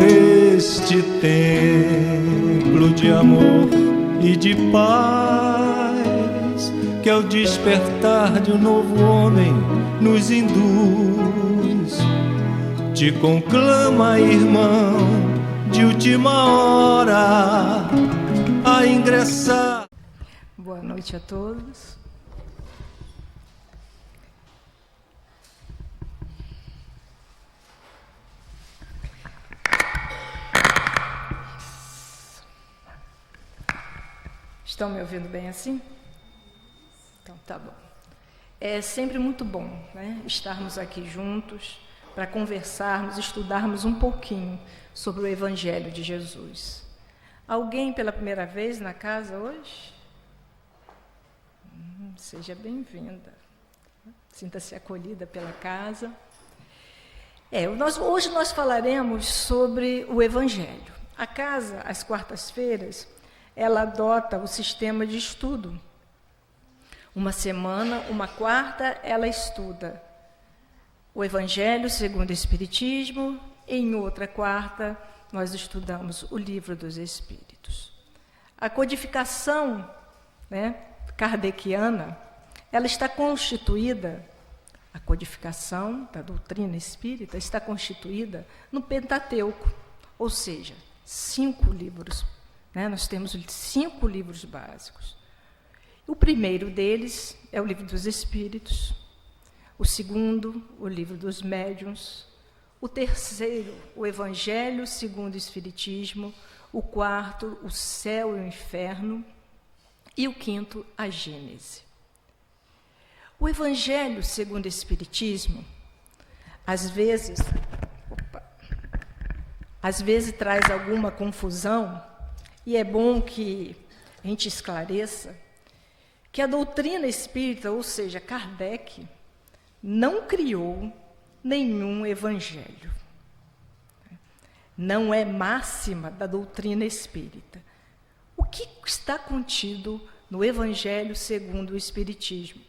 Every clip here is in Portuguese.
Este templo de amor e de paz, que ao despertar de um novo homem nos induz, te conclama, irmão, de última hora a ingressar. Boa noite a todos. Estão me ouvindo bem assim? Então tá bom. É sempre muito bom, né, estarmos aqui juntos para conversarmos, estudarmos um pouquinho sobre o Evangelho de Jesus. Alguém pela primeira vez na casa hoje? Seja bem-vinda. Sinta-se acolhida pela casa. Hoje nós falaremos sobre o Evangelho. A casa, às quartas-feiras, ela adota o sistema de estudo. Uma semana, uma quarta, ela estuda o Evangelho segundo o Espiritismo, e em outra quarta, nós estudamos o Livro dos Espíritos. A codificação, kardeciana, ela está constituída, a codificação da doutrina espírita está constituída no Pentateuco, ou seja, 5 livros. Nós temos 5 livros básicos. O primeiro deles é o Livro dos Espíritos, o segundo, o Livro dos Médiuns, o terceiro, o Evangelho segundo o Espiritismo, o quarto, o Céu e o Inferno, e o quinto, a Gênese. O Evangelho segundo o Espiritismo, às vezes traz alguma confusão, e é bom que a gente esclareça que a doutrina espírita, ou seja, Kardec, não criou nenhum evangelho. Não é máxima da doutrina espírita. O que está contido no Evangelho segundo o Espiritismo?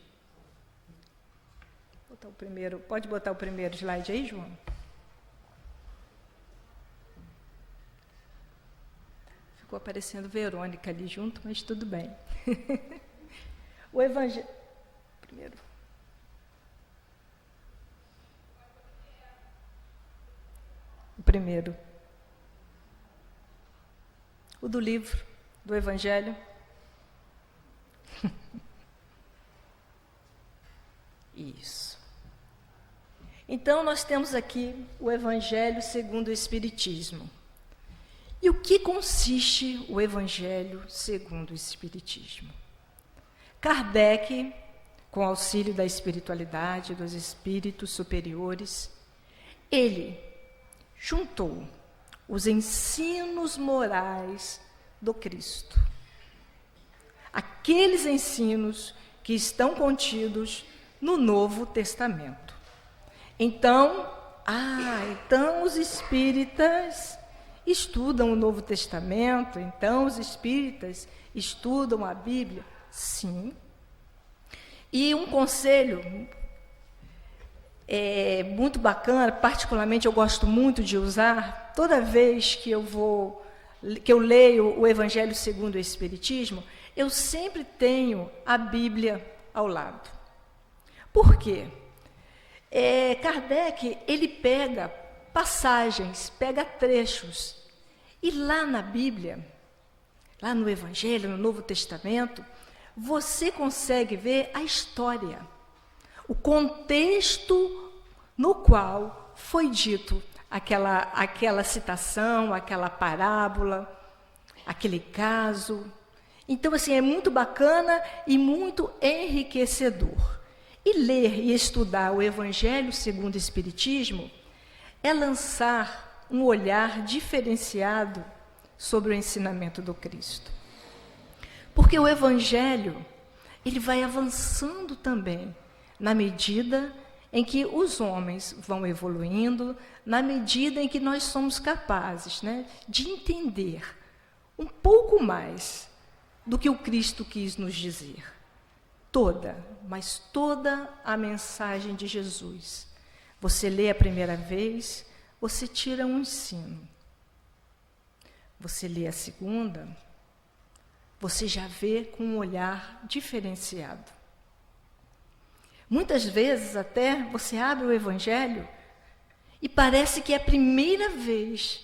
Pode botar o primeiro slide aí, João? Ficou aparecendo Verônica ali junto, mas tudo bem. O Evangelho... Primeiro. O primeiro. O do livro, do Evangelho. Isso. Então, nós temos aqui o Evangelho segundo o Espiritismo. E o que consiste o Evangelho segundo o Espiritismo? Kardec, com auxílio da espiritualidade, dos espíritos superiores, ele juntou os ensinos morais do Cristo. Aqueles ensinos que estão contidos no Novo Testamento. Então os espíritas estudam o Novo Testamento, então os espíritas estudam a Bíblia? Sim. E um conselho muito bacana, particularmente eu gosto muito de usar, toda vez que eu leio o Evangelho segundo o Espiritismo, eu sempre tenho a Bíblia ao lado. Por quê? Kardec, ele pega passagens, pega trechos, e lá na Bíblia, lá no Evangelho, no Novo Testamento, você consegue ver a história, o contexto no qual foi dito aquela citação, aquela parábola, aquele caso. Então, assim, é muito bacana e muito enriquecedor. E ler e estudar o Evangelho segundo o Espiritismo é lançar um olhar diferenciado sobre o ensinamento do Cristo. Porque o Evangelho, ele vai avançando também, na medida em que os homens vão evoluindo, na medida em que nós somos capazes, de entender um pouco mais do que o Cristo quis nos dizer. Toda, mas toda a mensagem de Jesus. Você lê a primeira vez, você tira um ensino. Você lê a segunda, você já vê com um olhar diferenciado. Muitas vezes até você abre o Evangelho e parece que é a primeira vez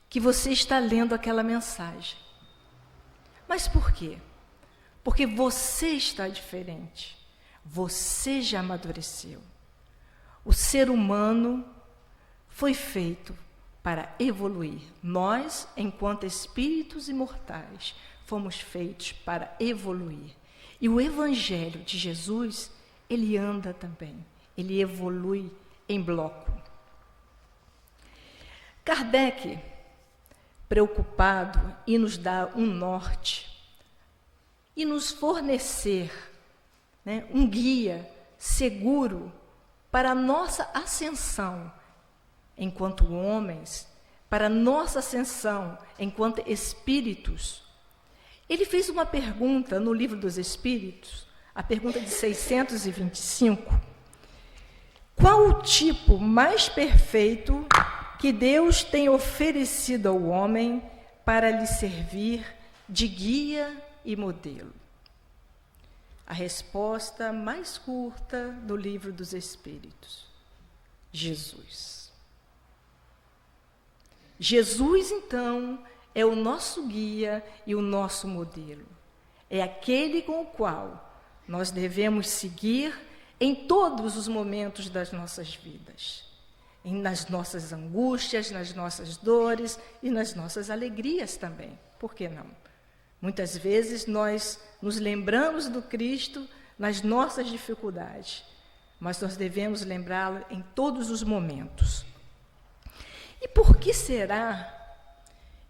que você está lendo aquela mensagem. Mas por quê? Porque você está diferente. Você já amadureceu. O ser humano foi feito para evoluir. Nós, enquanto espíritos imortais, fomos feitos para evoluir. E o Evangelho de Jesus, ele anda também. Ele evolui em bloco. Kardec, preocupado em nos dar um norte e nos fornecer, né, um guia seguro para a nossa ascensão enquanto homens, para a nossa ascensão enquanto espíritos, ele fez uma pergunta no Livro dos Espíritos, a pergunta de 625. Qual o tipo mais perfeito que Deus tem oferecido ao homem para lhe servir de guia e modelo? A resposta mais curta do Livro dos Espíritos: Jesus. Jesus, então, é o nosso guia e o nosso modelo. É aquele com o qual nós devemos seguir em todos os momentos das nossas vidas. Nas nossas angústias, nas nossas dores e nas nossas alegrias também. Por que não? Muitas vezes nós nos lembramos do Cristo nas nossas dificuldades, mas nós devemos lembrá-lo em todos os momentos. E por que será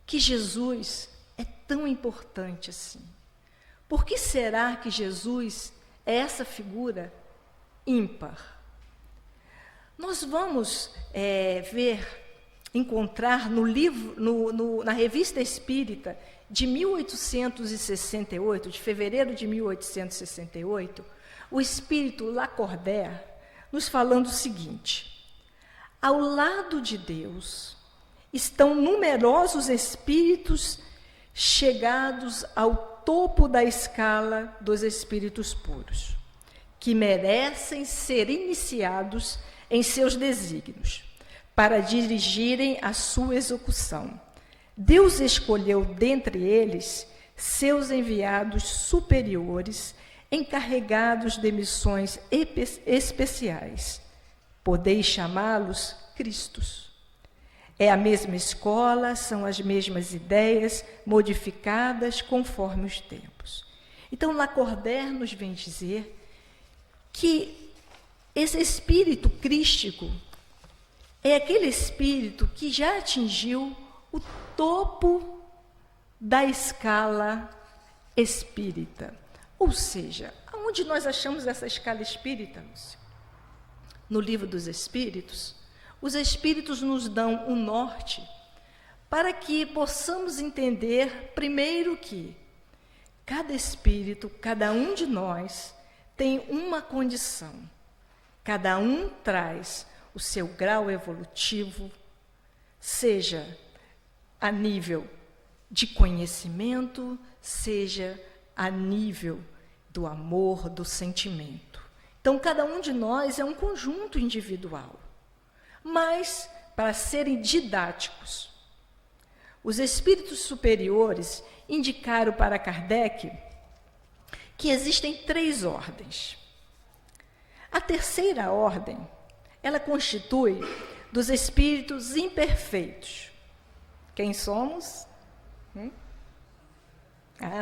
que Jesus é tão importante assim? Por que será que Jesus é essa figura ímpar? Nós vamos encontrar no livro, na Revista Espírita de 1868, de fevereiro de 1868, o espírito Lacordaire nos falando o seguinte: ao lado de Deus estão numerosos espíritos chegados ao topo da escala dos espíritos puros, que merecem ser iniciados em seus desígnios, para dirigirem a sua execução. Deus escolheu dentre eles seus enviados superiores, encarregados de missões especiais. Podeis chamá-los Cristos. É a mesma escola, são as mesmas ideias, modificadas conforme os tempos. Então, Lacordaire nos vem dizer que esse espírito crístico é aquele espírito que já atingiu o topo da escala espírita. Ou seja, aonde nós achamos essa escala espírita, Lúcia? No Livro dos Espíritos, os espíritos nos dão um norte para que possamos entender, primeiro, que cada espírito, cada um de nós, tem uma condição. Cada um traz o seu grau evolutivo, seja a nível de conhecimento, seja a nível do amor, do sentimento. Então, cada um de nós é um conjunto individual. Mas, para serem didáticos, os espíritos superiores indicaram para Kardec que existem 3 ordens. A terceira ordem, ela constitui dos espíritos imperfeitos. Quem somos?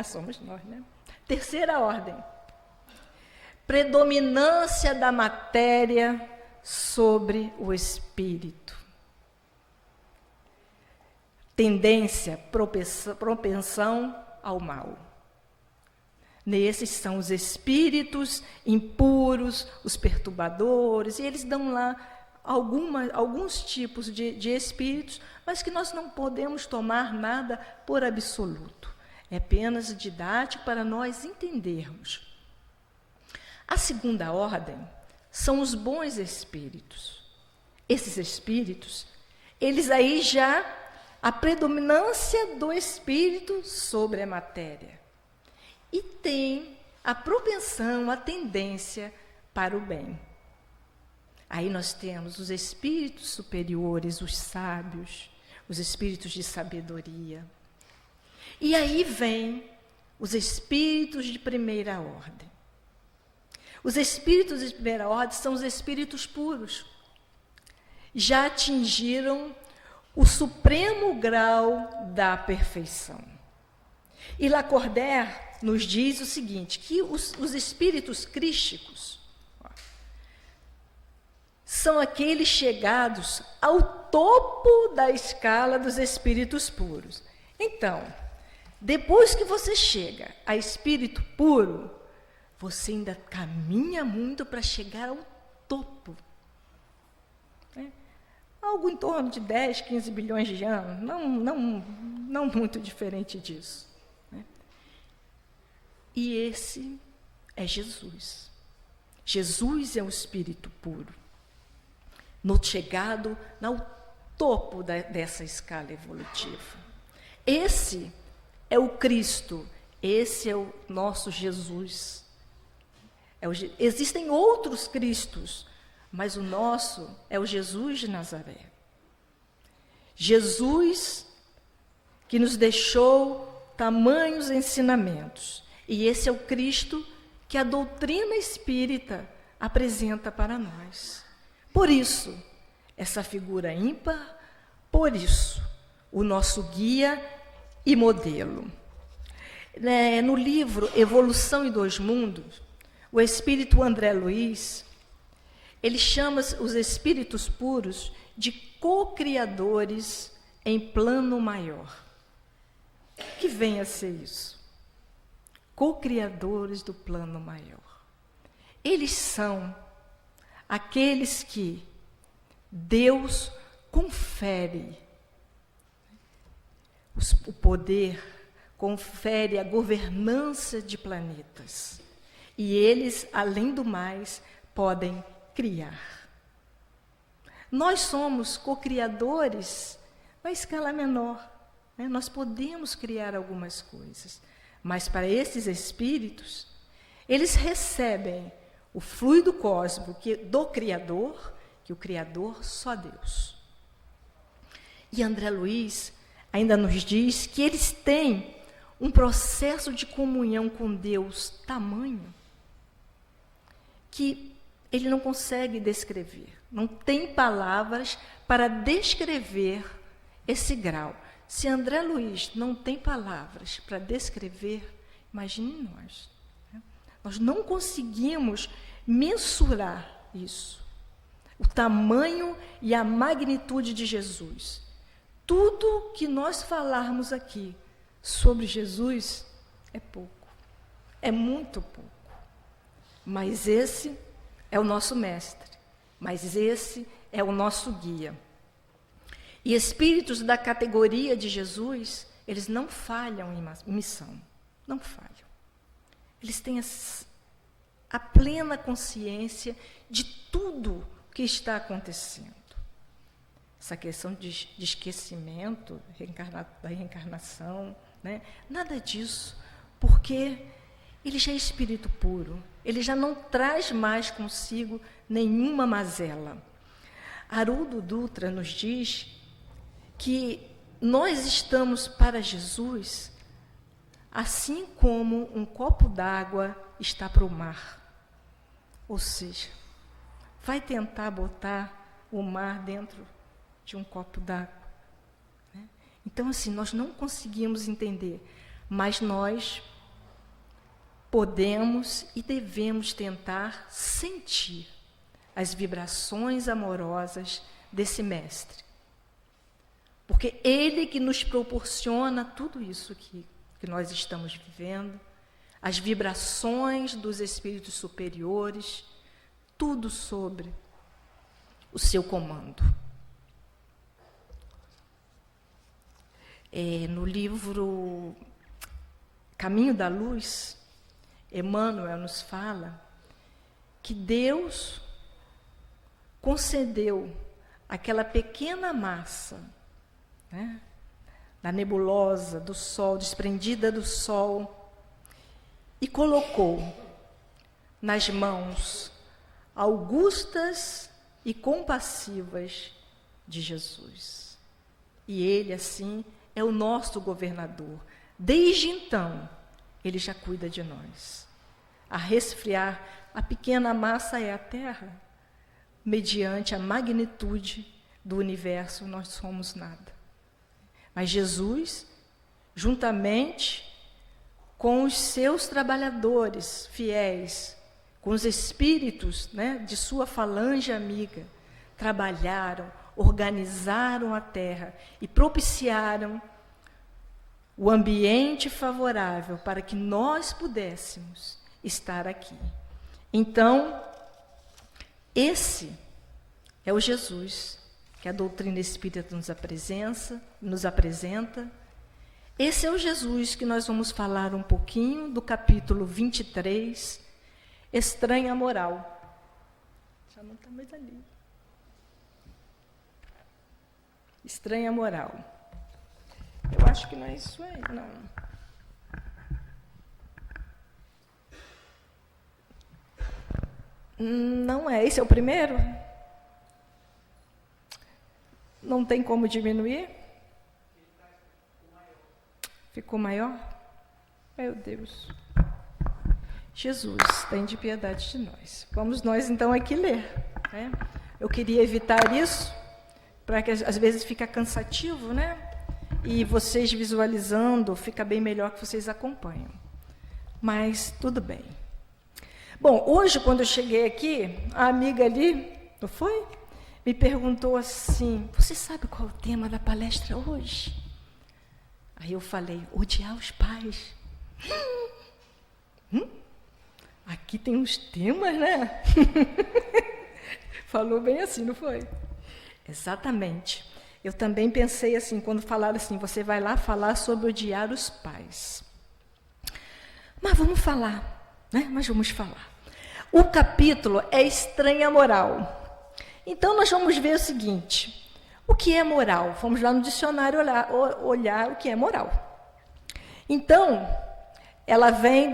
Somos nós, né? Terceira ordem. Predominância da matéria sobre o espírito. Tendência, propensão ao mal. Nesses são os espíritos impuros, os perturbadores, e eles dão lá alguns tipos de espíritos, mas que nós não podemos tomar nada por absoluto. É apenas didático para nós entendermos. A segunda ordem são os bons espíritos. Esses espíritos, eles aí já, a predominância do espírito sobre a matéria. E tem a propensão, a tendência para o bem. Aí nós temos os espíritos superiores, os sábios, os espíritos de sabedoria. E aí vem os espíritos de primeira ordem. Os espíritos de primeira ordem são os espíritos puros. Já atingiram o supremo grau da perfeição. E Lacordaire nos diz o seguinte, que os espíritos crísticos são aqueles chegados ao topo da escala dos espíritos puros. Então, depois que você chega a espírito puro, você ainda caminha muito para chegar ao topo. Algo em torno de 10, 15 bilhões de anos, não muito diferente disso. E esse é Jesus. Jesus é o espírito puro, chegado ao topo dessa escala evolutiva. Esse é o Cristo, esse é o nosso Jesus. Existem outros Cristos, mas o nosso é o Jesus de Nazaré. Jesus que nos deixou tamanhos ensinamentos. E esse é o Cristo que a doutrina espírita apresenta para nós. Por isso, essa figura ímpar, por isso, o nosso guia e modelo. No livro Evolução e Dois Mundos, o espírito André Luiz, ele chama os espíritos puros de co-criadores em plano maior. Que vem a ser isso? Co-criadores do plano maior. Eles são aqueles que Deus confere o poder, confere a governança de planetas. E eles, além do mais, podem criar. Nós somos co-criadores na escala menor. Nós podemos criar algumas coisas. Mas para esses espíritos, eles recebem o fluido cósmico do Criador, que o Criador só Deus. E André Luiz ainda nos diz que eles têm um processo de comunhão com Deus tamanho que ele não consegue descrever. Não tem palavras para descrever esse grau. Se André Luiz não tem palavras para descrever, imagine nós. Nós não conseguimos mensurar isso. O tamanho e a magnitude de Jesus. Tudo que nós falarmos aqui sobre Jesus é pouco. É muito pouco. Mas esse é o nosso mestre. Mas esse é o nosso guia. E espíritos da categoria de Jesus, eles não falham em missão. Não falham. Eles têm a plena consciência de tudo que está acontecendo. Essa questão de esquecimento, da reencarnação, nada disso, porque ele já é espírito puro, ele já não traz mais consigo nenhuma mazela. Haroldo Dutra nos diz que nós estamos para Jesus assim como um copo d'água está para o mar. Ou seja, vai tentar botar o mar dentro de um copo d'água. Então, assim, nós não conseguimos entender, mas nós podemos e devemos tentar sentir as vibrações amorosas desse mestre. Porque ele que nos proporciona tudo isso que nós estamos vivendo, as vibrações dos espíritos superiores, tudo sobre o seu comando. No livro Caminho da Luz, Emmanuel nos fala que Deus concedeu aquela pequena massa, né, da nebulosa, do Sol, desprendida do Sol, e colocou nas mãos augustas e compassivas de Jesus. E Ele, assim, é o nosso governador. Desde então, Ele já cuida de nós. A resfriar, a pequena massa é a Terra. Mediante a magnitude do universo, nós somos nada. Mas Jesus, juntamente com os seus trabalhadores fiéis, com os espíritos, né, de sua falange amiga, trabalharam, organizaram a Terra e propiciaram o ambiente favorável para que nós pudéssemos estar aqui. Então, esse é o Jesus que a doutrina espírita nos apresenta. Esse é o Jesus que nós vamos falar um pouquinho do capítulo 23, Estranha Moral. Já não está mais ali. Estranha Moral. Eu acho que não é isso aí, não. Não é. Esse é o primeiro? Não tem como diminuir? Ficou maior? Meu Deus. Jesus, tem de piedade de nós. Vamos nós, então, aqui ler, né? Eu queria evitar isso, para que às vezes fica cansativo, né? E vocês visualizando, fica bem melhor que vocês acompanham. Mas tudo bem. Bom, hoje, quando eu cheguei aqui, a amiga ali, não foi? Me perguntou assim, você sabe qual é o tema da palestra hoje? Aí eu falei, odiar os pais. Aqui tem uns temas, né? Falou bem assim, não foi? Exatamente. Eu também pensei assim, quando falaram assim, você vai lá falar sobre odiar os pais. Mas vamos falar, né? Mas vamos falar. O capítulo é Estranha Moral. Então, nós vamos ver o seguinte, o que é moral? Vamos lá no dicionário olhar o que é moral. Então, ela vem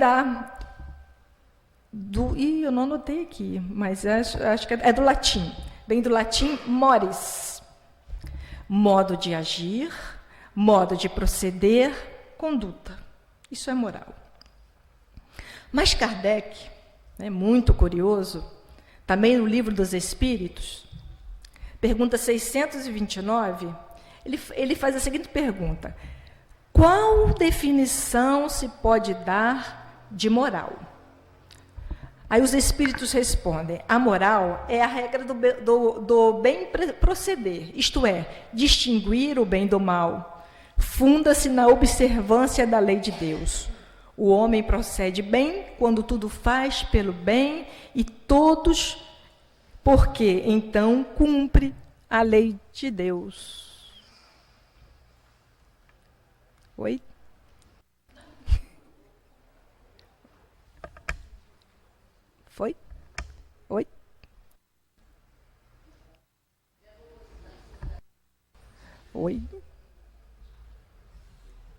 eu não anotei aqui, mas acho que é do latim. Vem do latim mores. Modo de agir, modo de proceder, conduta. Isso é moral. Mas Kardec, né, muito curioso, também no Livro dos Espíritos, pergunta 629, ele faz a seguinte pergunta: qual definição se pode dar de moral? Aí os espíritos respondem, a moral é a regra do bem proceder, isto é, distinguir o bem do mal. Funda-se na observância da lei de Deus. O homem procede bem quando tudo faz pelo bem e todos, porque então cumpre a lei de Deus. Oi? Foi? Oi? Oi?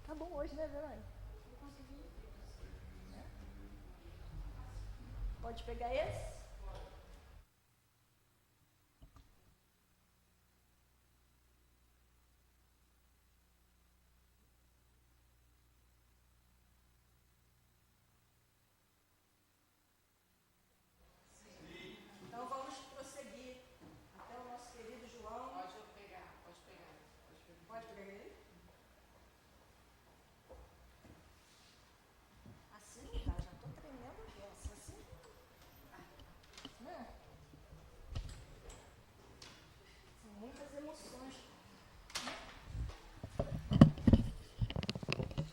Tá bom hoje, né, Verônica? Pode pegar esse? Então vamos prosseguir até o nosso querido João. Pode pegar. Pode pegar ele? Assim, tá? Já estou tremendo aqui, assim. Né? São muitas emoções.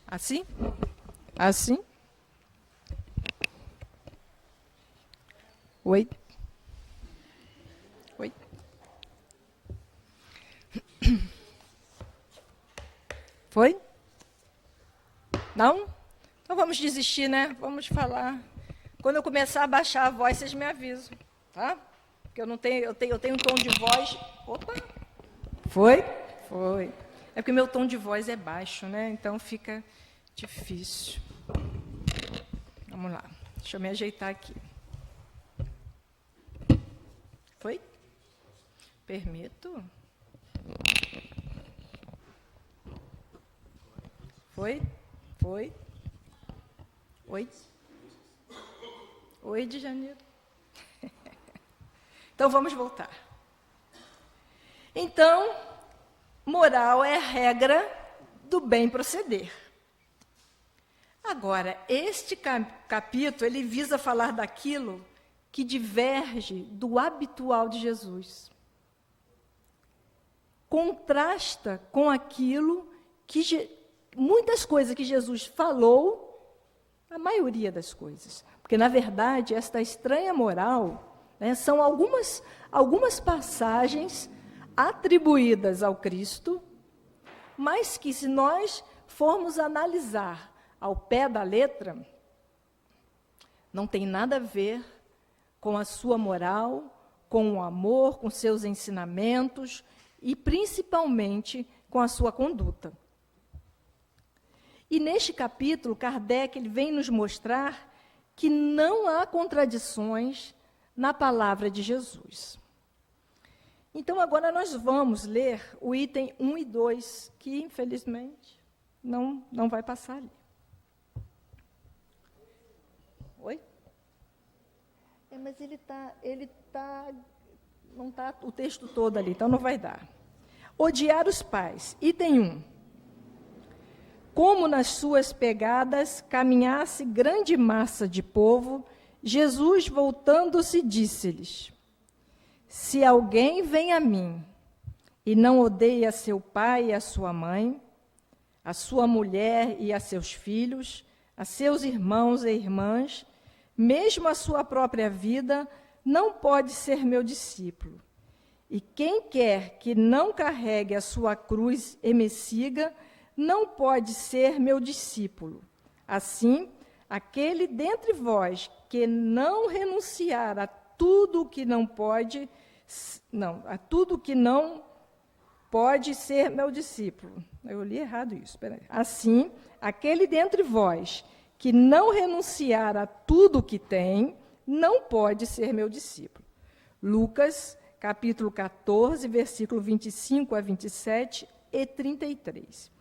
Assim? Assim? Oi? Oi? Foi? Não? Não vamos desistir, né? Vamos falar. Quando eu começar a baixar a voz, vocês me avisam, tá? Porque eu tenho um tom de voz... Opa! Foi? Foi. É porque meu tom de voz é baixo, né? Então fica difícil. Vamos lá. Deixa eu me ajeitar aqui. Foi? Permito? Foi? Foi? Oi? Oi, de janeiro. Então, vamos voltar. Então, moral é a regra do bem proceder. Agora, este capítulo, ele visa falar daquilo que diverge do habitual de Jesus. Contrasta com aquilo que... muitas coisas que Jesus falou, a maioria das coisas. Porque, na verdade, esta estranha moral, né, são algumas passagens atribuídas ao Cristo, mas que, se nós formos analisar ao pé da letra, não tem nada a ver com a sua moral, com o amor, com seus ensinamentos e, principalmente, com a sua conduta. E, neste capítulo, Kardec ele vem nos mostrar que não há contradições na palavra de Jesus. Então, agora nós vamos ler o item 1 e 2, que, infelizmente, não vai passar ali. Oi? Mas não está o texto todo ali, então não vai dar. Odiar os pais. Item 1. Como nas suas pegadas caminhasse grande massa de povo, Jesus, voltando-se, disse-lhes: se alguém vem a mim e não odeia seu pai e a sua mãe, a sua mulher e a seus filhos, a seus irmãos e irmãs, mesmo a sua própria vida, não pode ser meu discípulo. E quem quer que não carregue a sua cruz e me siga, não pode ser meu discípulo. Assim, aquele dentre vós que não renunciar a tudo que não pode, ser meu discípulo. Eu li errado isso, espera aí. Assim, aquele dentre vós que não renunciar a tudo que tem, não pode ser meu discípulo. Lucas, capítulo 14, versículo 25 a 27 e 33.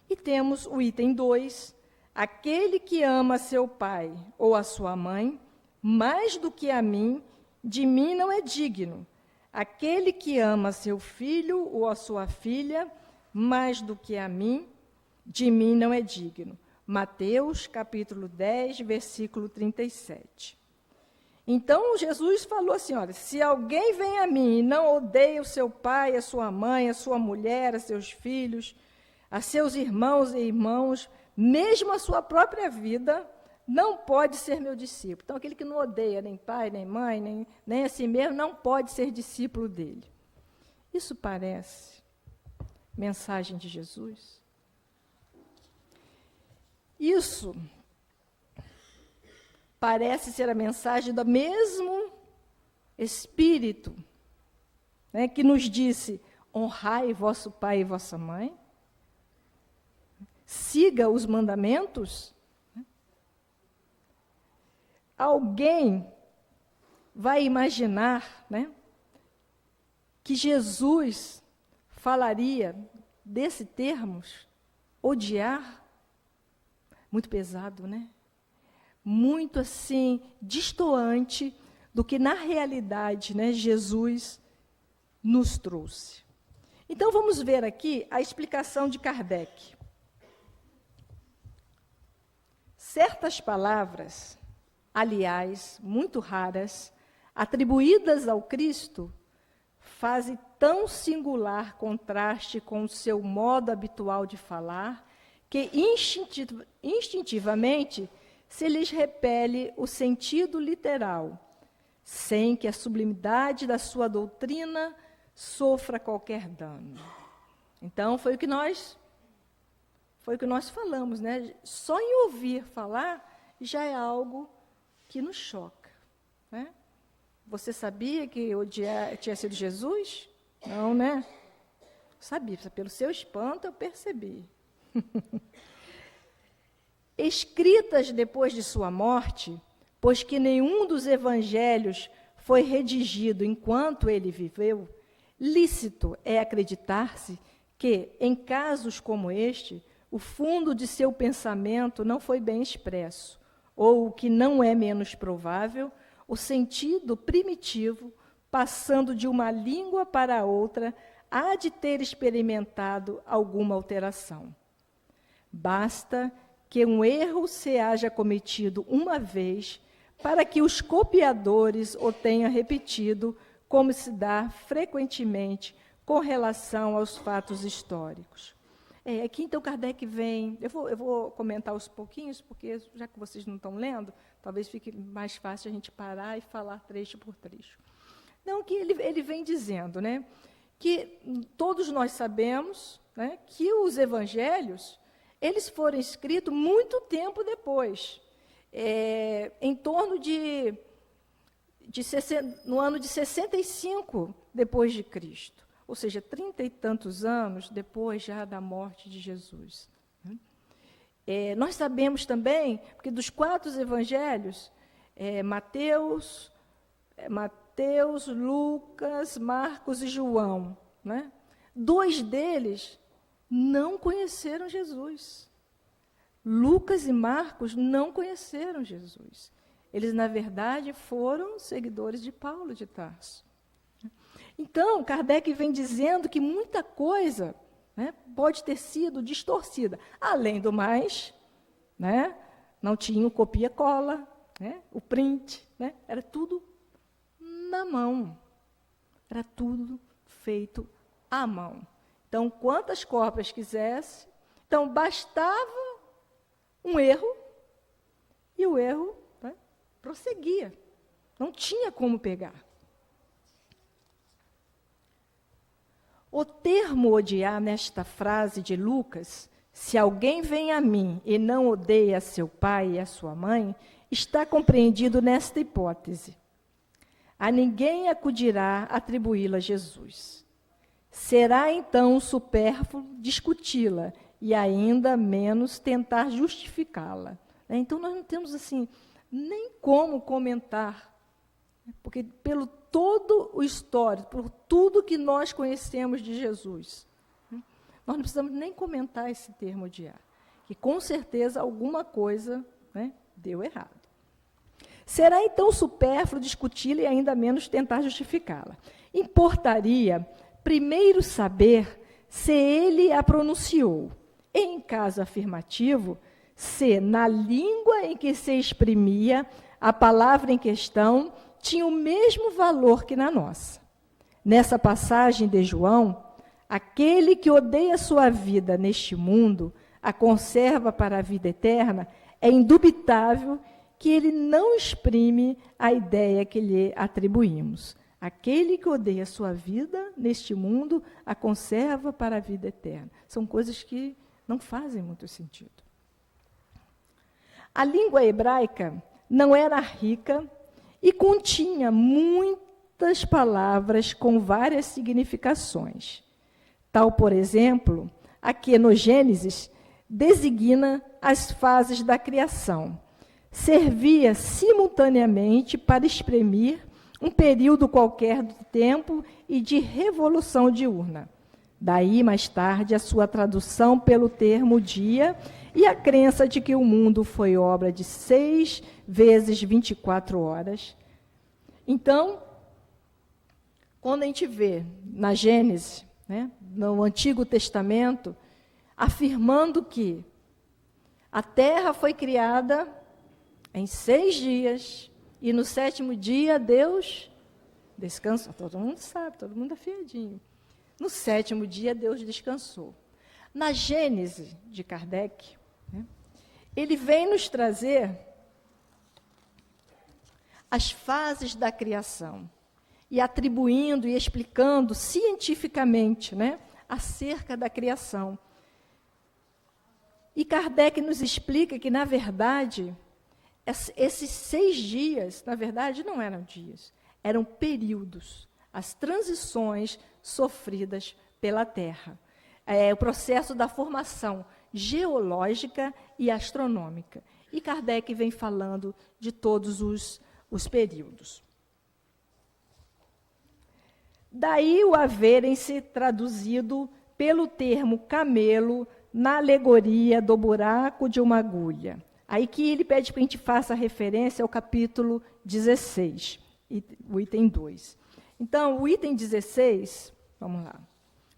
E temos o item 2, aquele que ama seu pai ou a sua mãe, mais do que a mim, de mim não é digno. Aquele que ama seu filho ou a sua filha, mais do que a mim, de mim não é digno. Mateus, capítulo 10, versículo 37. Então, Jesus falou assim, olha, se alguém vem a mim e não odeia o seu pai, a sua mãe, a sua mulher, a seus filhos, a seus irmãos e irmãos, mesmo a sua própria vida, não pode ser meu discípulo. Então, aquele que não odeia nem pai, nem mãe, nem a si mesmo, não pode ser discípulo dele. Isso parece mensagem de Jesus? Isso parece ser a mensagem do mesmo Espírito, né, que nos disse, honrai vosso pai e vossa mãe, siga os mandamentos. Alguém vai imaginar, né, que Jesus falaria desse termos, odiar? Muito pesado, né? Muito assim, destoante do que na realidade, né, Jesus nos trouxe. Então vamos ver aqui a explicação de Kardec. Certas palavras, aliás, muito raras, atribuídas ao Cristo, fazem tão singular contraste com o seu modo habitual de falar, que instintivamente se lhes repele o sentido literal, sem que a sublimidade da sua doutrina sofra qualquer dano. Então, foi o que nós foi o que nós falamos, né? Só em ouvir falar já é algo que nos choca, né? Você sabia que tinha sido Jesus? Não, né? Sabia, pelo seu espanto eu percebi. Escritas depois de sua morte, pois que nenhum dos evangelhos foi redigido enquanto ele viveu, lícito é acreditar-se que, em casos como este, o fundo de seu pensamento não foi bem expresso, ou, o que não é menos provável, o sentido primitivo, passando de uma língua para outra, há de ter experimentado alguma alteração. Basta que um erro se haja cometido uma vez para que os copiadores o tenham repetido, como se dá frequentemente com relação aos fatos históricos. Aqui, então, Kardec vem... Eu vou comentar aos pouquinhos, porque, já que vocês não estão lendo, talvez fique mais fácil a gente parar e falar trecho por trecho. Então, que ele vem dizendo, né, que todos nós sabemos, né, que os evangelhos, eles foram escritos muito tempo depois, em torno no ano de 65 depois de Cristo. Ou seja, 30 e tantos anos depois já da morte de Jesus. Nós sabemos também, porque dos 4 evangelhos, Mateus, Lucas, Marcos e João, né? 2 deles não conheceram Jesus. Lucas e Marcos não conheceram Jesus. Eles, na verdade, foram seguidores de Paulo de Tarso. Então, Kardec vem dizendo que muita coisa, né, pode ter sido distorcida. Além do mais, né, não tinha o copia-cola, né, o print, né, era tudo na mão. Era tudo feito à mão. Então, quantas cópias quisesse, então bastava um erro, e o erro, né, prosseguia. Não tinha como pegar. O termo odiar nesta frase de Lucas, se alguém vem a mim e não odeia seu pai e a sua mãe, está compreendido nesta hipótese. A ninguém acudirá atribuí-la a Jesus. Será então supérfluo discuti-la e ainda menos tentar justificá-la. Então nós não temos assim nem como comentar, porque pelo todo o histórico, por tudo que nós conhecemos de Jesus, nós não precisamos nem comentar esse termo odiar, que com certeza alguma coisa, né, deu errado. Será então supérfluo discuti-la e ainda menos tentar justificá-la. Importaria primeiro saber se ele a pronunciou, e, em caso afirmativo, se na língua em que se exprimia a palavra em questão tinha o mesmo valor que na nossa. Nessa passagem de João, aquele que odeia sua vida neste mundo, a conserva para a vida eterna, é indubitável que ele não exprime a ideia que lhe atribuímos. Aquele que odeia sua vida neste mundo, a conserva para a vida eterna. São coisas que não fazem muito sentido. A língua hebraica não era rica e continha muitas palavras com várias significações. Tal, por exemplo, a que no Gênesis designa as fases da criação. Servia simultaneamente para exprimir um período qualquer do tempo e de revolução diurna. Daí, mais tarde, a sua tradução pelo termo dia e a crença de que o mundo foi obra de 6 vezes 24 horas. Então, quando a gente vê na Gênesis, né, no Antigo Testamento, afirmando que a terra foi criada em 6 dias e no 7º dia Deus descansou. Todo mundo sabe, todo mundo é fiadinho. No 7º dia Deus descansou. Na Gênese de Kardec, né, ele vem nos trazer as fases da criação e atribuindo e explicando cientificamente, né, acerca da criação. E Kardec nos explica que, na verdade, esses 6 dias, na verdade, não eram dias, eram períodos, as transições sofridas pela Terra. O processo da formação geológica e astronômica. E Kardec vem falando de todos os períodos. Daí o haverem-se traduzido pelo termo camelo na alegoria do buraco de uma agulha. Aí que ele pede que a gente faça referência ao capítulo 16, o item 2. Então, o item 16, vamos lá.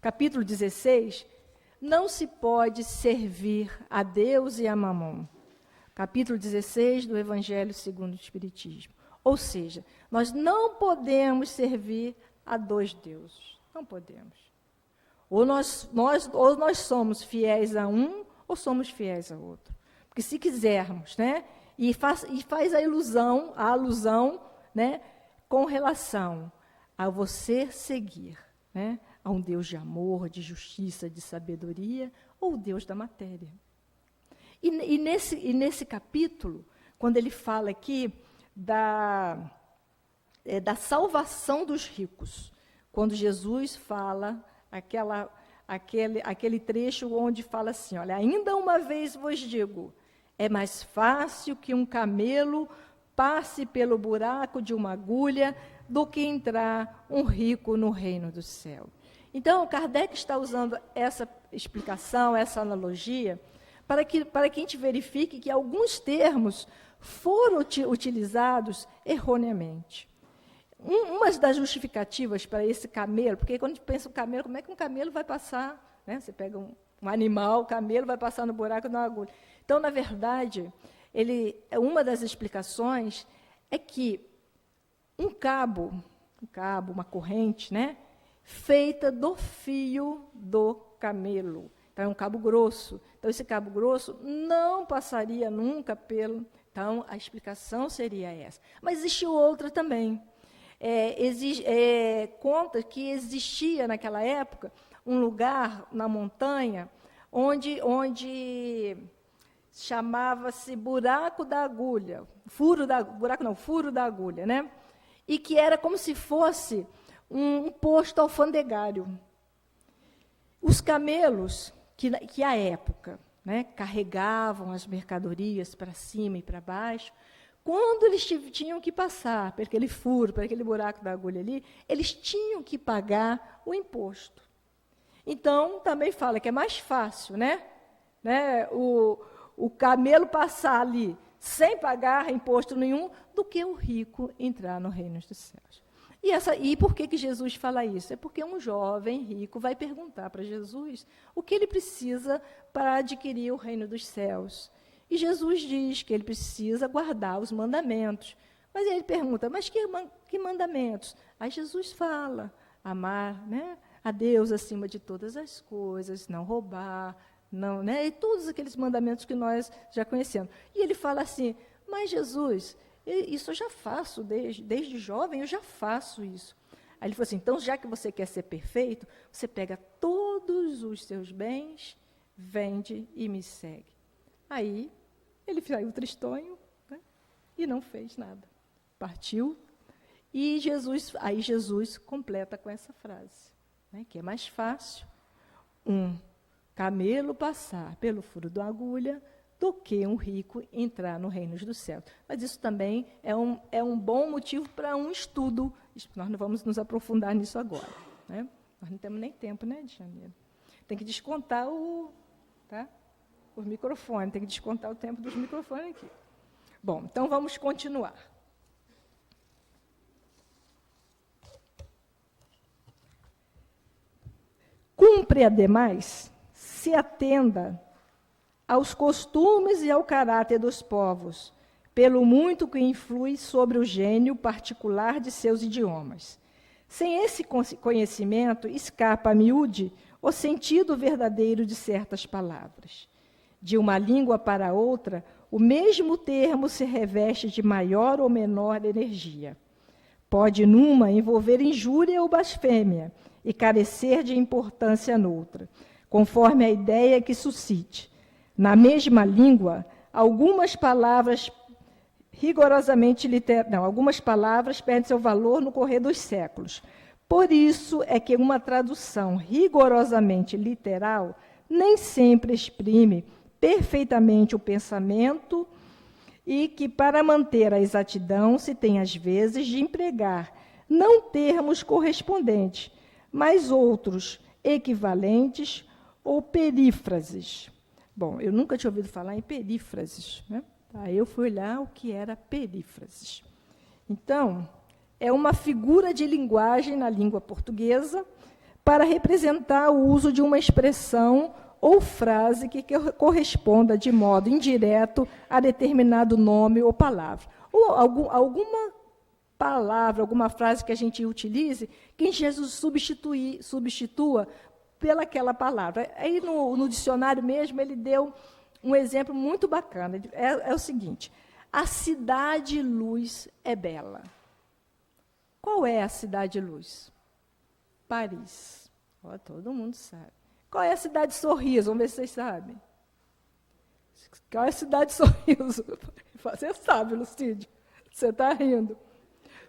Capítulo 16, não se pode servir a Deus e a Mamon. Capítulo 16 do Evangelho segundo o Espiritismo. Ou seja, nós não podemos servir a 2 deuses. Não podemos. Ou nós somos fiéis a um, ou somos fiéis a outro. Porque se quisermos, né, e faz a alusão, né, com relação a você seguir, né, a um Deus de amor, de justiça, de sabedoria, ou o Deus da matéria. E nesse capítulo, quando ele fala aqui da salvação dos ricos, quando Jesus fala aquele trecho onde fala assim, olha, ainda uma vez vos digo, é mais fácil que um camelo passe pelo buraco de uma agulha do que entrar um rico no reino do céu. Então, Kardec está usando essa explicação, essa analogia, para que a gente verifique que alguns termos foram utilizados erroneamente. Uma das justificativas para esse camelo, porque quando a gente pensa no camelo, como é que um camelo vai passar? Né? Você pega um animal, o camelo vai passar no buraco de uma agulha. Então, na verdade, uma das explicações é que um cabo, uma corrente, né, feita do fio do camelo. Então, é um cabo grosso. Então, esse cabo grosso não passaria nunca pelo... Então, a explicação seria essa. Mas existe outra também. Conta que existia, naquela época, um lugar na montanha onde chamava-se buraco da agulha, furo da agulha, né? E que era como se fosse um posto alfandegário. Os camelos, que à época, né, carregavam as mercadorias para cima e para baixo, quando eles tinham que passar por aquele furo, por aquele buraco da agulha ali, eles tinham que pagar o imposto. Então, também fala que é mais fácil, né, o camelo passar ali sem pagar imposto nenhum, do que o rico entrar no reino dos céus. E por que Jesus fala isso? É porque um jovem rico vai perguntar para Jesus o que ele precisa para adquirir o reino dos céus. E Jesus diz que ele precisa guardar os mandamentos. Mas ele pergunta, mas que mandamentos? Aí Jesus fala, amar, né, a Deus acima de todas as coisas, não roubar, não, né, e todos aqueles mandamentos que nós já conhecemos. E ele fala assim, mas Jesus, isso eu já faço, desde jovem eu já faço isso. Aí ele falou assim, então já que você quer ser perfeito, você pega todos os seus bens, vende e me segue. Aí ele saiu tristonho, né, e não fez nada. Partiu, e Jesus completa com essa frase, né, que é mais fácil um camelo passar pelo furo da agulha do que um rico entrar no reino dos céus. Mas isso também é um bom motivo para um estudo. Nós não vamos nos aprofundar nisso agora, né? Nós não temos nem tempo, né, de janeiro. Tem que descontar os microfones, tem que descontar o tempo dos microfones aqui. Bom, então vamos continuar. Cumpre, ademais, se atenda aos costumes e ao caráter dos povos, pelo muito que influi sobre o gênio particular de seus idiomas. Sem esse conhecimento, escapa a miúde o sentido verdadeiro de certas palavras. De uma língua para outra, o mesmo termo se reveste de maior ou menor energia. Pode, numa, envolver injúria ou blasfêmia e carecer de importância noutra, conforme a ideia que suscite. Na mesma língua, algumas palavras rigorosamente algumas palavras perdem seu valor no correr dos séculos. Por isso é que uma tradução rigorosamente literal nem sempre exprime perfeitamente o pensamento e que, para manter a exatidão, se tem, às vezes, de empregar não termos correspondentes, mas outros equivalentes ou perífrases. Bom, eu nunca tinha ouvido falar em perífrases, né? Aí eu fui olhar o que era perífrases. Então, é uma figura de linguagem na língua portuguesa para representar o uso de uma expressão ou frase que corresponda de modo indireto a determinado nome ou palavra. Ou alguma palavra, alguma frase que a gente utilize, que Jesus substitua pelaquela palavra. Aí, no dicionário mesmo, ele deu um exemplo muito bacana. É o seguinte: a cidade-luz é bela. Qual é a cidade-luz? Paris. Oh, todo mundo sabe. Qual é a cidade-sorriso? Vamos ver se vocês sabem. Qual é a cidade-sorriso? Você sabe, Lucídio. Você está rindo.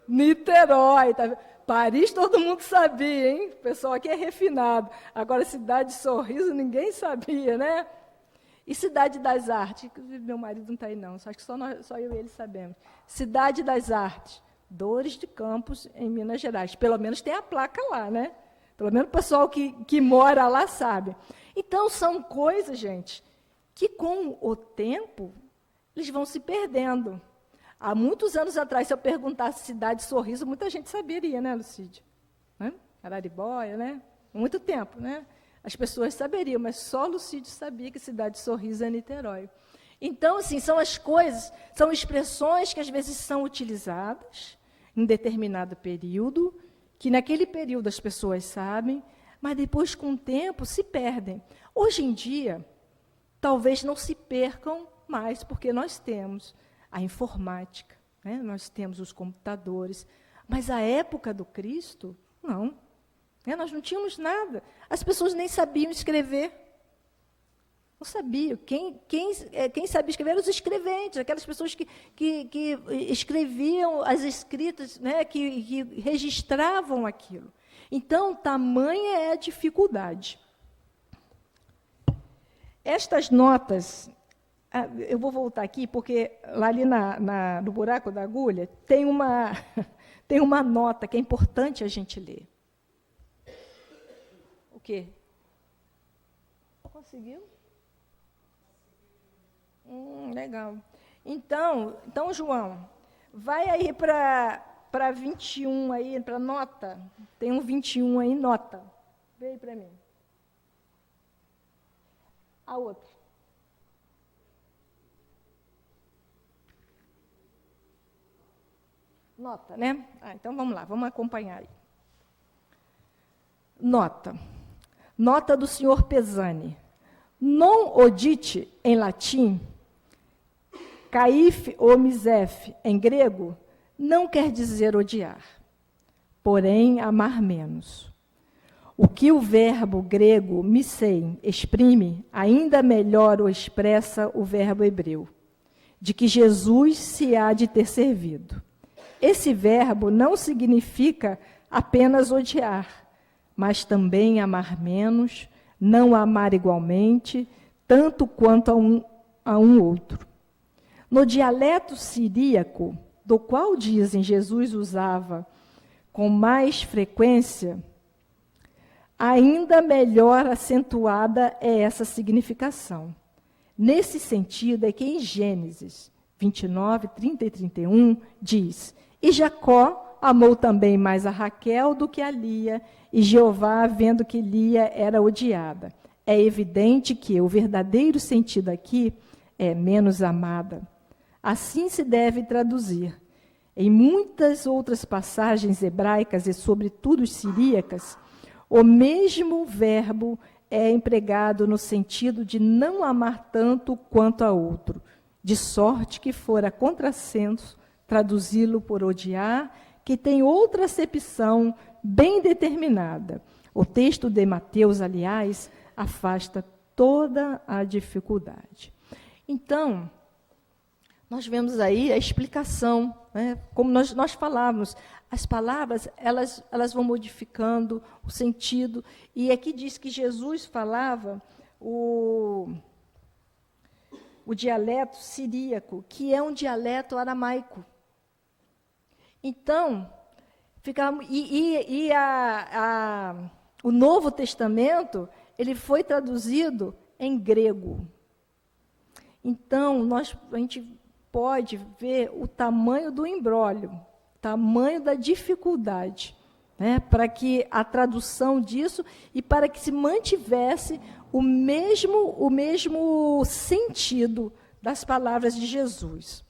Niterói. Tá? Paris todo mundo sabia, hein? O pessoal aqui é refinado. Agora, cidade-sorriso, ninguém sabia, né? E Cidade das Artes? Meu marido não está aí, não. Acho que só eu e ele sabemos. Cidade das Artes. Dores de Campos, em Minas Gerais. Pelo menos tem a placa lá, né? Pelo menos o pessoal que mora lá sabe. Então, são coisas, gente, que com o tempo, eles vão se perdendo. Há muitos anos atrás, se eu perguntasse Cidade Sorriso, muita gente saberia, né, Lucídio? Né? Araribóia, né? Muito tempo, né? As pessoas saberiam, mas só Lucídio sabia que Cidade Sorriso é Niterói. Então, assim, são as coisas, são expressões que às vezes são utilizadas em determinado período, que naquele período as pessoas sabem, mas depois, com o tempo, se perdem. Hoje em dia, talvez não se percam mais, porque nós temos a informática, né? Nós temos os computadores, mas a época do Cristo, não. Nós não tínhamos nada. As pessoas nem sabiam escrever. Não sabiam. Quem sabia escrever eram os escreventes, aquelas pessoas que escreviam as escritas, né, que registravam aquilo. Então, tamanha é a dificuldade. Estas notas, eu vou voltar aqui, porque lá ali no buraco da agulha tem uma nota que é importante a gente ler. O quê? Conseguiu? Legal. Então, João, vai aí para 21 aí, para nota. Tem um 21 aí, nota. Vê aí para mim. A outra. Nota, né? Então vamos lá, vamos acompanhar aí. Nota. Nota do senhor Pesani. Non odite, em latim, caif ou misef, em grego, não quer dizer odiar, porém amar menos. O que o verbo grego misei exprime, ainda melhor o expressa o verbo hebreu, de que Jesus se há de ter servido. Esse verbo não significa apenas odiar, mas também amar menos, não amar igualmente, tanto quanto a um outro. No dialeto siríaco, do qual dizem Jesus usava com mais frequência, ainda melhor acentuada é essa significação. Nesse sentido é que em Gênesis 29, 30 e 31, diz: E Jacó amou também mais a Raquel do que a Lia, e Jeová, vendo que Lia era odiada. É evidente que o verdadeiro sentido aqui é menos amada. Assim se deve traduzir. Em muitas outras passagens hebraicas, e sobretudo siríacas, o mesmo verbo é empregado no sentido de não amar tanto quanto a outro, de sorte que fora contrassenso traduzi-lo por odiar, que tem outra acepção bem determinada. O texto de Mateus, aliás, afasta toda a dificuldade. Então, nós vemos aí a explicação, né? Como nós falávamos, as palavras elas vão modificando o sentido, e aqui diz que Jesus falava o dialeto siríaco, que é um dialeto aramaico. Então, o Novo Testamento ele foi traduzido em grego. Então, a gente pode ver o tamanho do imbróglio, o tamanho da dificuldade, né, para que a tradução disso e para que se mantivesse o mesmo sentido das palavras de Jesus.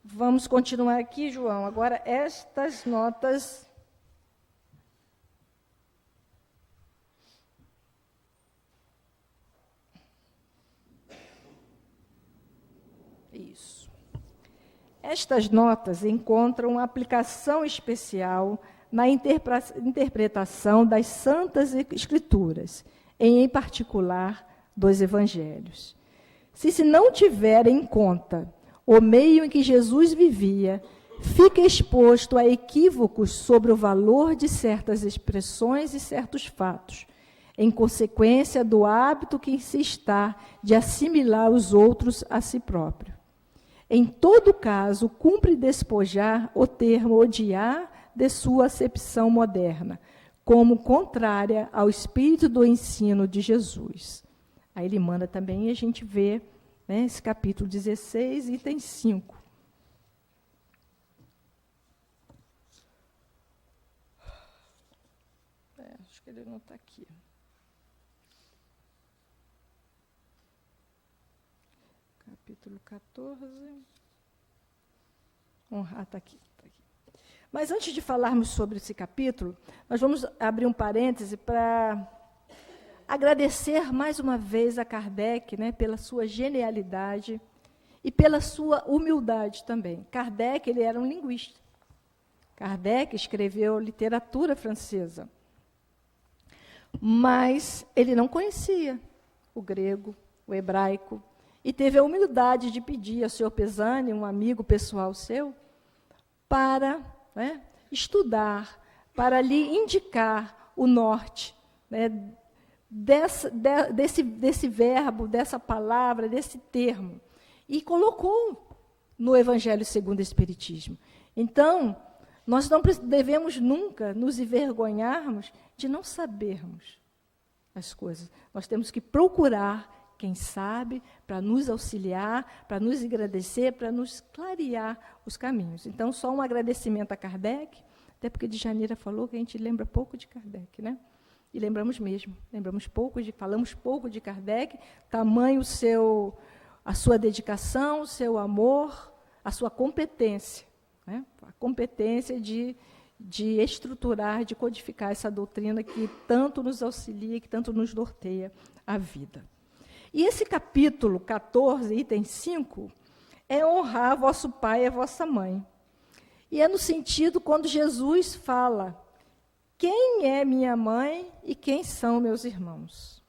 Vamos continuar aqui, João. Agora, estas notas. Isso. Estas notas encontram aplicação especial na interpretação das Santas Escrituras, em particular dos Evangelhos. Se não tiver em conta o meio em que Jesus vivia, fica exposto a equívocos sobre o valor de certas expressões e certos fatos, em consequência do hábito que se está de assimilar os outros a si próprio. Em todo caso, cumpre despojar o termo odiar de sua acepção moderna, como contrária ao espírito do ensino de Jesus. Aí ele manda também, e a gente vê, né, esse capítulo 16, item 5. Acho que ele não está aqui. Capítulo 14. Está aqui. Mas antes de falarmos sobre esse capítulo, nós vamos abrir um parêntese para agradecer mais uma vez a Kardec, né, pela sua genialidade e pela sua humildade também. Kardec, ele era um linguista. Kardec escreveu literatura francesa, mas ele não conhecia o grego, o hebraico, e teve a humildade de pedir ao senhor Pesani, um amigo pessoal seu, para, né, estudar, para lhe indicar o norte, né, desse verbo, dessa palavra, desse termo, e colocou no Evangelho segundo o Espiritismo. Então, nós não devemos nunca nos envergonharmos de não sabermos as coisas. Nós temos que procurar quem sabe, para nos auxiliar, para nos agradecer, para nos clarear os caminhos. Então, só um agradecimento a Kardec, até porque Djanira falou que a gente lembra pouco de Kardec, né? E lembramos mesmo, falamos pouco de Kardec, tamanho a sua dedicação, o seu amor, a sua competência, né? A competência de estruturar, de codificar essa doutrina que tanto nos auxilia, que tanto nos norteia a vida. E esse capítulo 14, item 5, é honrar vosso pai e a vossa mãe. E é no sentido quando Jesus fala, quem é minha mãe e quem são meus irmãos?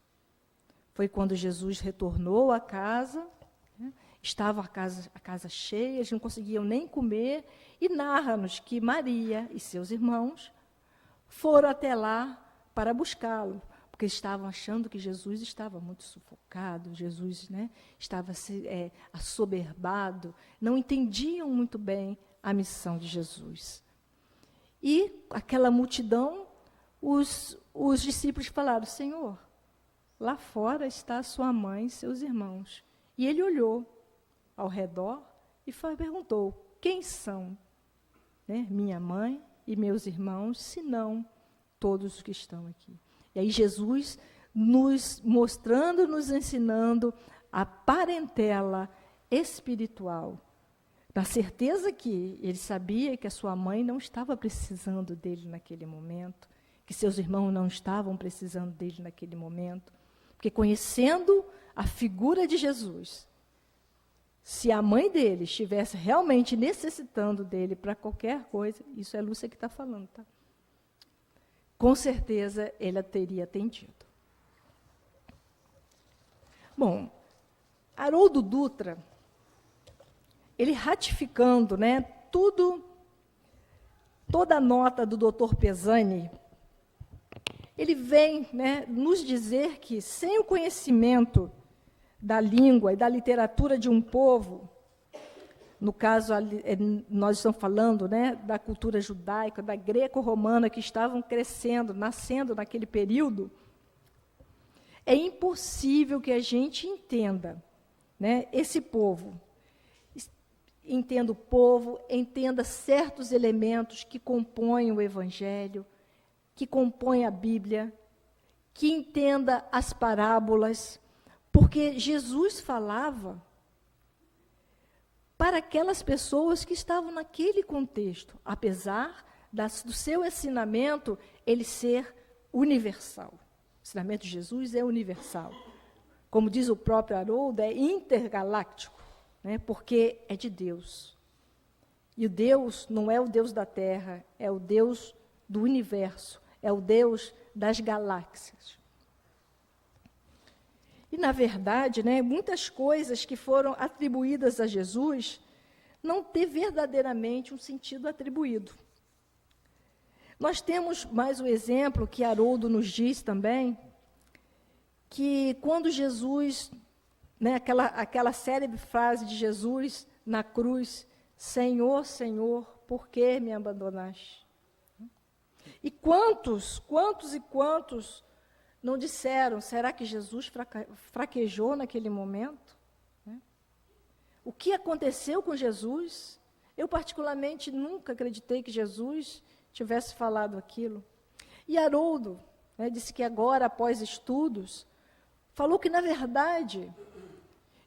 Foi quando Jesus retornou à casa, né, estava a casa cheia, eles não conseguiam nem comer, e narra-nos que Maria e seus irmãos foram até lá para buscá-lo, porque estavam achando que Jesus estava muito sufocado, Jesus, né, estava assoberbado, não entendiam muito bem a missão de Jesus. E aquela multidão, os discípulos falaram, Senhor, lá fora está sua mãe e seus irmãos. E ele olhou ao redor e perguntou, quem são, né, minha mãe e meus irmãos, se não todos os que estão aqui? E aí Jesus nos mostrando, nos ensinando a parentela espiritual, na certeza que ele sabia que a sua mãe não estava precisando dele naquele momento, que seus irmãos não estavam precisando dele naquele momento, porque conhecendo a figura de Jesus, se a mãe dele estivesse realmente necessitando dele para qualquer coisa, isso é Lúcia que está falando, tá? com certeza ele a teria atendido. Bom, Haroldo Dutra, ele ratificando, né, toda a nota do Dr. Pesani, ele vem, né, nos dizer que, sem o conhecimento da língua e da literatura de um povo, no caso, nós estamos falando, né, da cultura judaica, da greco-romana, que estavam crescendo, nascendo naquele período, é impossível que a gente entenda, né, esse povo. Entenda o povo, entenda certos elementos que compõem o Evangelho, que compõem a Bíblia, que entenda as parábolas, porque Jesus falava para aquelas pessoas que estavam naquele contexto, apesar do seu ensinamento ele ser universal. O ensinamento de Jesus é universal. Como diz o próprio Haroldo, é intergaláctico, né, porque é de Deus. E o Deus não é o Deus da Terra, é o Deus do universo, é o Deus das galáxias. E, na verdade, né, muitas coisas que foram atribuídas a Jesus não têm verdadeiramente um sentido atribuído. Nós temos mais um exemplo que Haroldo nos diz também, que quando Jesus, né, aquela célebre frase de Jesus na cruz, Senhor, Senhor, por que me abandonaste? E quantos não disseram, será que Jesus fraquejou naquele momento? O que aconteceu com Jesus? Eu, particularmente, nunca acreditei que Jesus tivesse falado aquilo. E Haroldo, né, disse que agora, após estudos, falou que, na verdade,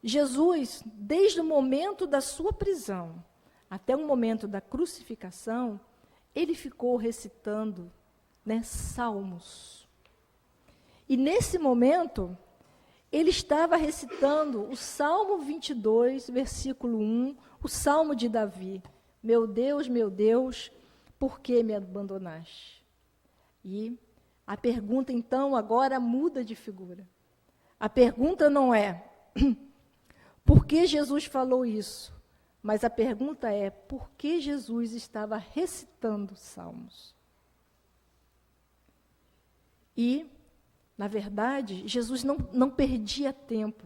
Jesus, desde o momento da sua prisão até o momento da crucificação, ele ficou recitando, né, salmos. E, nesse momento, ele estava recitando o Salmo 22, versículo 1, o Salmo de Davi. Meu Deus, por que me abandonaste? E a pergunta, então, agora muda de figura. A pergunta não é, por que Jesus falou isso? Mas a pergunta é, por que Jesus estava recitando salmos? E, na verdade, Jesus não perdia tempo.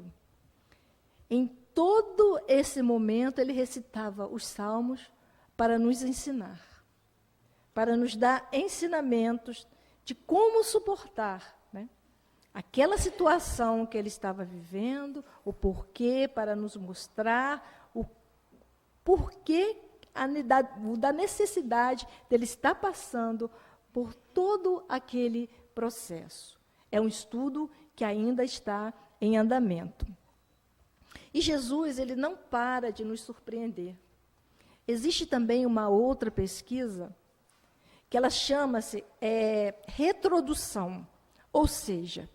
Em todo esse momento, ele recitava os salmos para nos ensinar, para nos dar ensinamentos de como suportar, né, aquela situação que ele estava vivendo, o porquê, para nos mostrar o porquê da necessidade dele estar passando por todo aquele processo. É um estudo que ainda está em andamento. E Jesus, ele não para de nos surpreender. Existe também uma outra pesquisa que ela chama-se retrodução, ou seja,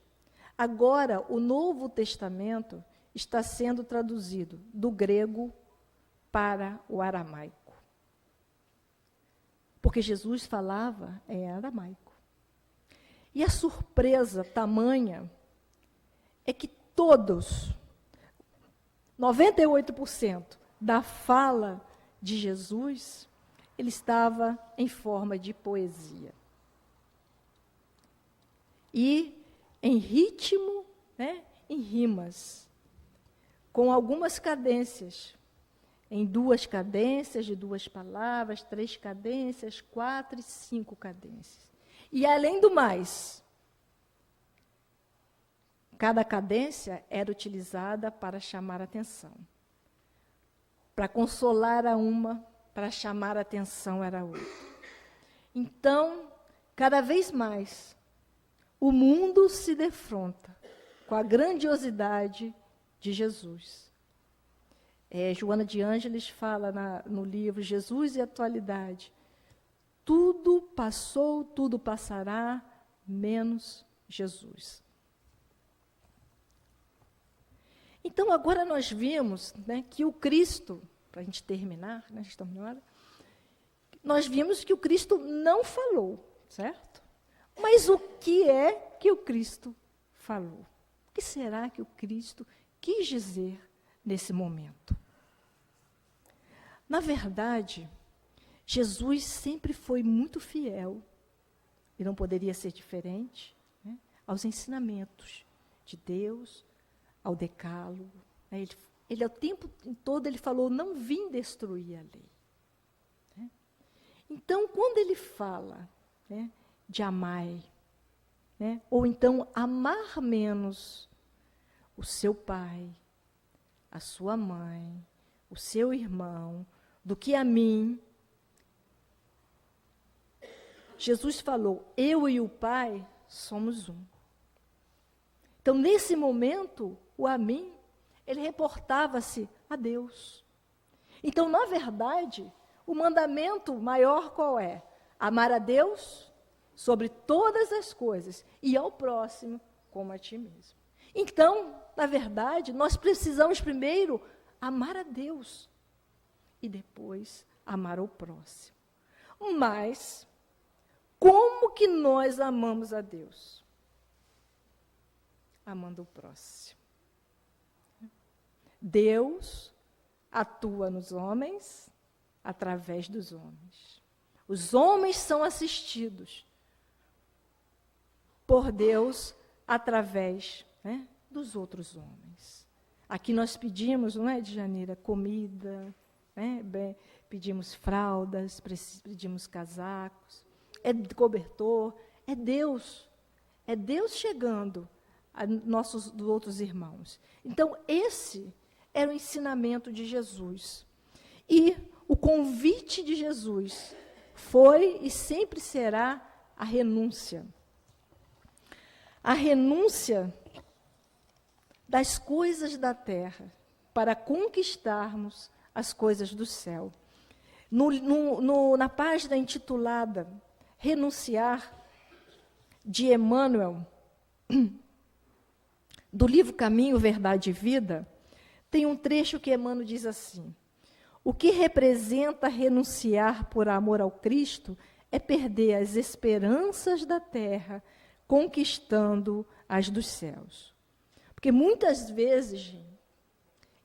agora o Novo Testamento está sendo traduzido do grego para o aramaico. Porque Jesus falava em aramaico. E a surpresa tamanha é que todos, 98% da fala de Jesus, ele estava em forma de poesia. E em ritmo, né, em rimas, com algumas cadências, em 2 cadências de 2 palavras, 3 cadências, 4 e 5 cadências. E, além do mais, cada cadência era utilizada para chamar a atenção. Para consolar a uma, para chamar a atenção era a outra. Então, cada vez mais, o mundo se defronta com a grandiosidade de Jesus. Joana de Ângeles fala no livro Jesus e Atualidade. Tudo passou, tudo passará, menos Jesus. Então, agora nós vimos, né, que o Cristo, para a gente terminar, né, estamos na hora, nós vimos que o Cristo não falou, certo? Mas o que é que o Cristo falou? O que será que o Cristo quis dizer nesse momento? Na verdade, Jesus sempre foi muito fiel, e não poderia ser diferente, né, aos ensinamentos de Deus, ao decálogo. Né, ele, ao tempo todo, ele falou, não vim destruir a lei. Né? Então, quando ele fala, né, de amar, né, ou então amar menos o seu pai, a sua mãe, o seu irmão, do que a mim, Jesus falou, eu e o Pai somos um. Então, nesse momento, o a mim, ele reportava-se a Deus. Então, na verdade, o mandamento maior qual é? Amar a Deus sobre todas as coisas e ao próximo como a ti mesmo. Então, na verdade, nós precisamos primeiro amar a Deus e depois amar ao próximo. Mas como que nós amamos a Deus? Amando o próximo. Deus atua nos homens através dos homens. Os homens são assistidos por Deus através, né, dos outros homens. Aqui nós pedimos, não é, Djanira, comida, né, pedimos fraldas, pedimos casacos, é cobertor, é Deus chegando a dos outros irmãos. Então, esse era o ensinamento de Jesus. E o convite de Jesus foi e sempre será a renúncia. A renúncia das coisas da terra para conquistarmos as coisas do céu. Na página intitulada Renunciar, de Emmanuel, do livro Caminho, Verdade e Vida, tem um trecho que Emmanuel diz assim: o que representa renunciar por amor ao Cristo é perder as esperanças da terra, conquistando as dos céus. Porque muitas vezes,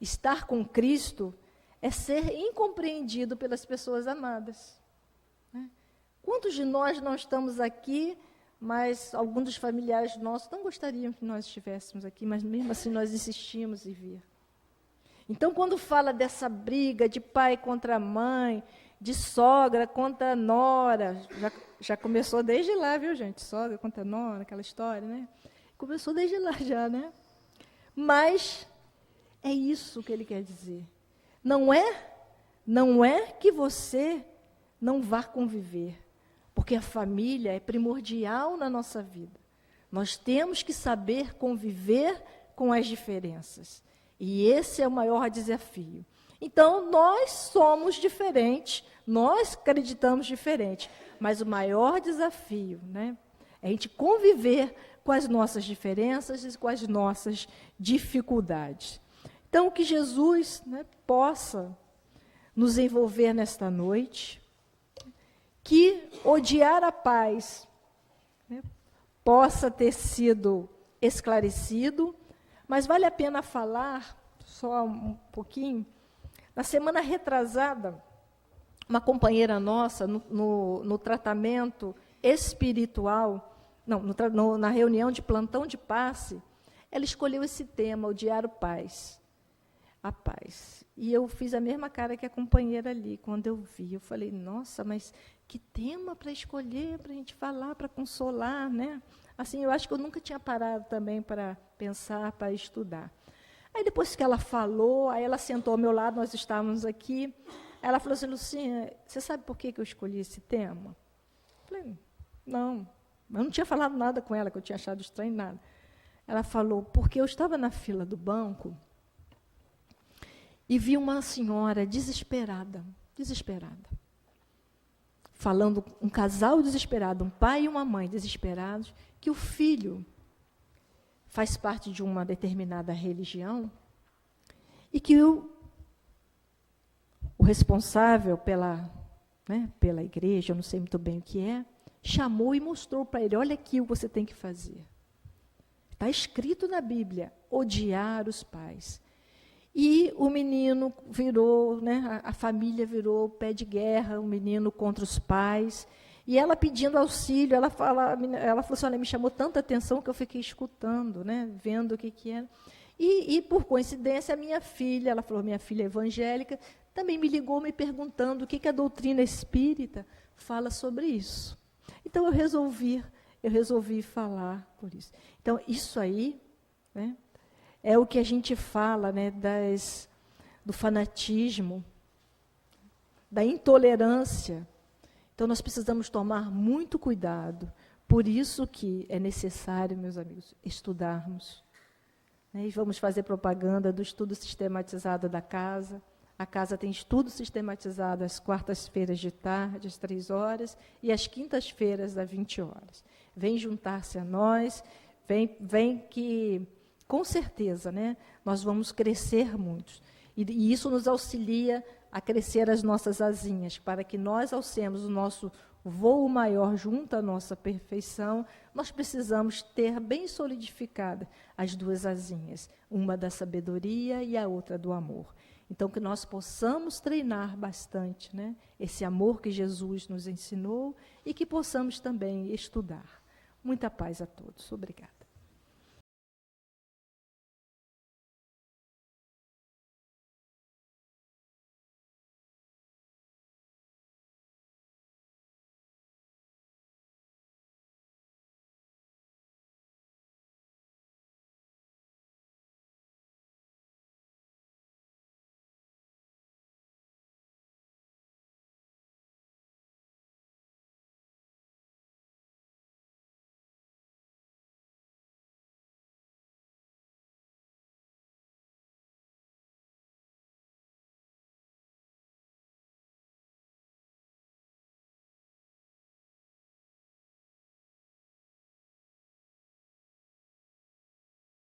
estar com Cristo é ser incompreendido pelas pessoas amadas. Quantos de nós não estamos aqui, mas alguns dos familiares nossos não gostariam que nós estivéssemos aqui, mas mesmo assim nós insistimos em vir. Então, quando fala dessa briga de pai contra mãe, de sogra contra nora, já começou desde lá, viu, gente? Sogra contra nora, aquela história, né? Começou desde lá já, né? Mas é isso que ele quer dizer. Não é que você não vá conviver, porque a família é primordial na nossa vida. Nós temos que saber conviver com as diferenças. E esse é o maior desafio. Então, nós somos diferentes, nós acreditamos diferente, mas o maior desafio, né, é a gente conviver com as nossas diferenças e com as nossas dificuldades. Então, que Jesus, né, possa nos envolver nesta noite, que odiar a paz, né, possa ter sido esclarecido, mas vale a pena falar, só um pouquinho, na semana retrasada, uma companheira nossa, no tratamento espiritual, na reunião de plantão de passe, ela escolheu esse tema, odiar a paz. A paz. E eu fiz a mesma cara que a companheira ali, quando eu vi. Eu falei, nossa, mas que tema para escolher, para a gente falar, para consolar, né? Assim, eu acho que eu nunca tinha parado também para pensar, para estudar. Aí, depois que ela falou, aí ela sentou ao meu lado, nós estávamos aqui, ela falou assim, Lucinha, você sabe por que eu escolhi esse tema? Eu falei, não, eu não tinha falado nada com ela, que eu tinha achado estranho, nada. Ela falou, porque eu estava na fila do banco e vi uma senhora desesperada, falando, um casal desesperado, um pai e uma mãe desesperados, que o filho faz parte de uma determinada religião e que o responsável pela igreja, eu não sei muito bem o que é, chamou e mostrou para ele, olha aqui o que você tem que fazer. Está escrito na Bíblia, odiar os pais. E o menino virou, né, a família virou pé de guerra, o menino contra os pais. E ela pedindo auxílio, ela falou assim, olha, me chamou tanta atenção que eu fiquei escutando, né, vendo o que era. E, por coincidência, a minha filha, ela falou, minha filha evangélica, também me ligou me perguntando o que a doutrina espírita fala sobre isso. Então, eu resolvi falar por isso. Então, isso aí, né, é o que a gente fala, né, do fanatismo, da intolerância. Então, nós precisamos tomar muito cuidado. Por isso que é necessário, meus amigos, estudarmos. E vamos fazer propaganda do estudo sistematizado da casa. A casa tem estudo sistematizado às quartas-feiras de tarde, às 3 horas, e às quintas-feiras, às 20 horas. Vem juntar-se a nós, vem que, com certeza, né, nós vamos crescer muito. E isso nos auxilia a crescer as nossas asinhas, para que nós alcemos o nosso voo maior junto à nossa perfeição, nós precisamos ter bem solidificada as 2 asinhas, uma da sabedoria e a outra do amor. Então, que nós possamos treinar bastante, né, esse amor que Jesus nos ensinou e que possamos também estudar. Muita paz a todos. Obrigada.